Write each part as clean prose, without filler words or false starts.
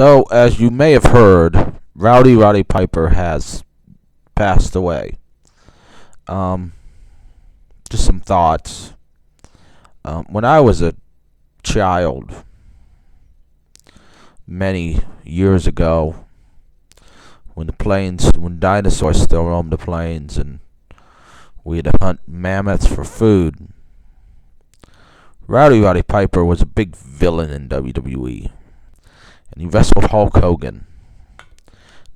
So, as you may have heard, Rowdy Roddy Piper has passed away. Um, just some thoughts. When I was a child, many years ago, when dinosaurs still roamed the plains, and we had to hunt mammoths for food, Rowdy Roddy Piper was a big villain in WWE. And he wrestled Hulk Hogan.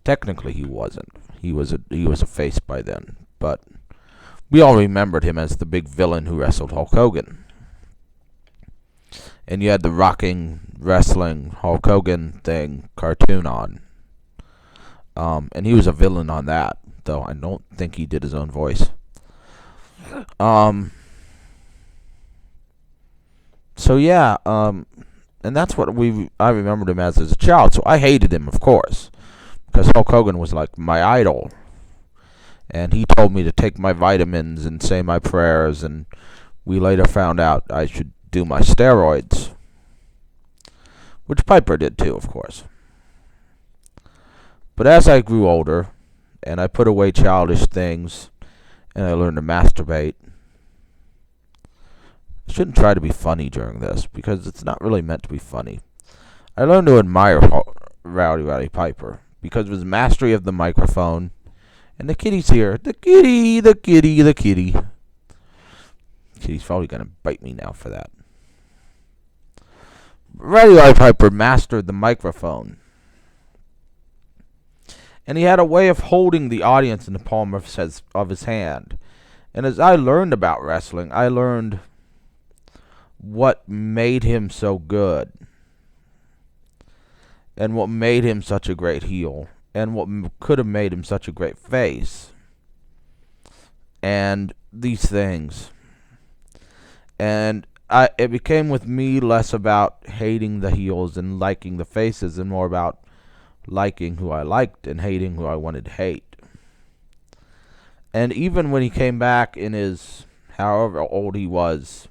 Technically, he wasn't. He was a face by then, but we all remembered him as the big villain who wrestled Hulk Hogan. And you had the rocking wrestling Hulk Hogan thing cartoon on. And he was a villain on that, though I don't think he did his own voice. So yeah, and that's what I remembered him as a child. So I hated him, of course, because Hulk Hogan was like my idol. And he told me to take my vitamins and say my prayers, and we later found out I should do my steroids, which Piper did too, of course. But as I grew older, and I put away childish things, and I learned to masturbate, I shouldn't try to be funny during this, because it's not really meant to be funny. I learned to admire Rowdy Roddy Piper because of his mastery of the microphone. And the kitty's here. The kitty, the kitty, the kitty. Kitty's probably going to bite me now for that. Rowdy Roddy Piper mastered the microphone. And he had a way of holding the audience in the palm of his hand. And as I learned about wrestling, I learned what made him so good. And what made him such a great heel. And what could have made him such a great face. And these things. And it became with me less about hating the heels and liking the faces, and more about liking who I liked and hating who I wanted to hate. And even when he came back in his, however old he was,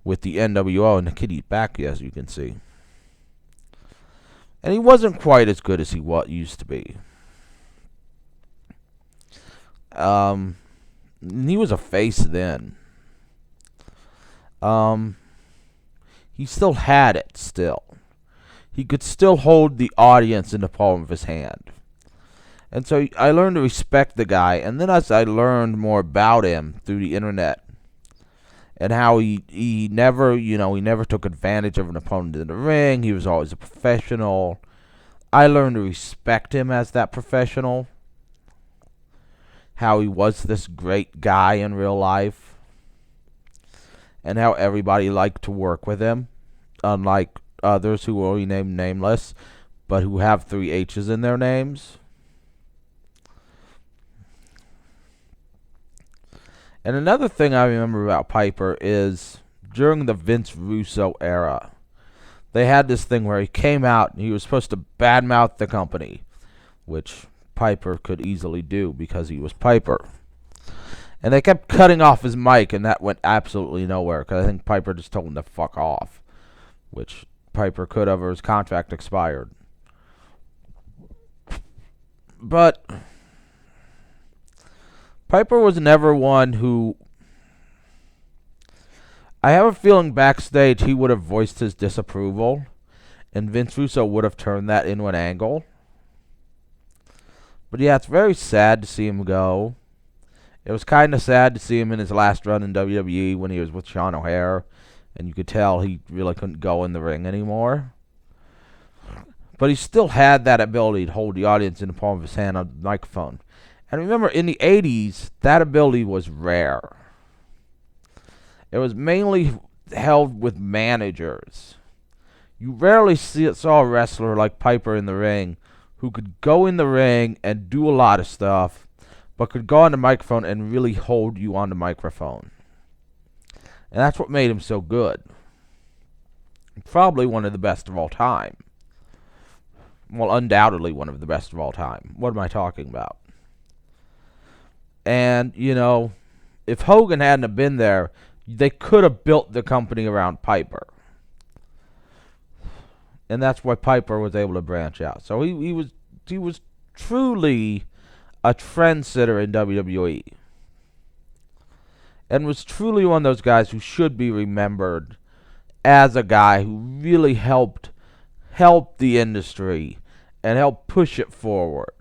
with the NWO, and the kitty's back, as you can see. And he wasn't quite as good as he used to be. He was a face then. He still had it still. He could still hold the audience in the palm of his hand. And so I learned to respect the guy. And then as I learned more about him through the internet, and how he never took advantage of an opponent in the ring. He was always a professional. I learned to respect him as that professional. How he was this great guy in real life. And how everybody liked to work with him. Unlike others who will remain nameless, but who have 3 H's in their names. And another thing I remember about Piper is during the Vince Russo era, they had this thing where he came out and he was supposed to badmouth the company, which Piper could easily do because he was Piper. And they kept cutting off his mic, and that went absolutely nowhere because I think Piper just told him to fuck off, which Piper could have, or his contract expired. But Piper was never one who... I have a feeling backstage he would have voiced his disapproval, and Vince Russo would have turned that into an angle. But yeah, it's very sad to see him go. It was kind of sad to see him in his last run in WWE when he was with Sean O'Haire, and you could tell he really couldn't go in the ring anymore. But he still had that ability to hold the audience in the palm of his hand on the microphone. And remember, in the 80s, that ability was rare. It was mainly held with managers. You rarely saw a wrestler like Piper in the ring who could go in the ring and do a lot of stuff, but could go on the microphone and really hold you on the microphone. And that's what made him so good. Probably one of the best of all time. Well, undoubtedly one of the best of all time. What am I talking about? And, if Hogan hadn't have been there, they could have built the company around Piper. and that's why Piper was able to branch out. So he was truly a trendsetter in WWE, and was truly one of those guys who should be remembered as a guy who really helped the industry and helped push it forward.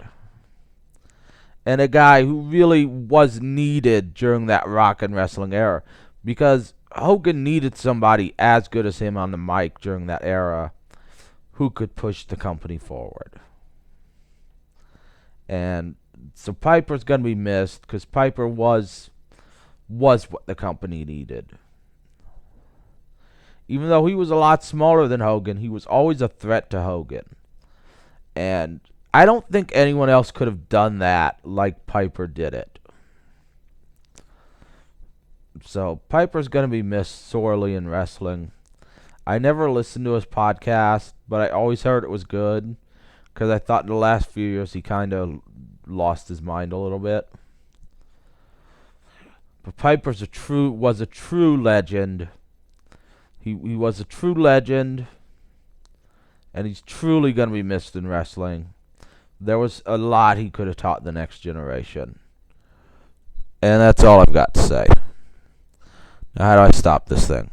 And a guy who really was needed during that rock and wrestling era, because Hogan needed somebody as good as him on the mic during that era who could push the company forward. And so Piper's going to be missed because Piper was what the company needed. Even though he was a lot smaller than Hogan, he was always a threat to Hogan. And I don't think anyone else could have done that like Piper did it. So Piper's going to be missed sorely in wrestling. I never listened to his podcast, but I always heard it was good, because I thought in the last few years he kind of lost his mind a little bit. But Piper's was a true legend. He was a true legend, and he's truly going to be missed in wrestling. There was a lot he could have taught the next generation. And that's all I've got to say. Now, how do I stop this thing?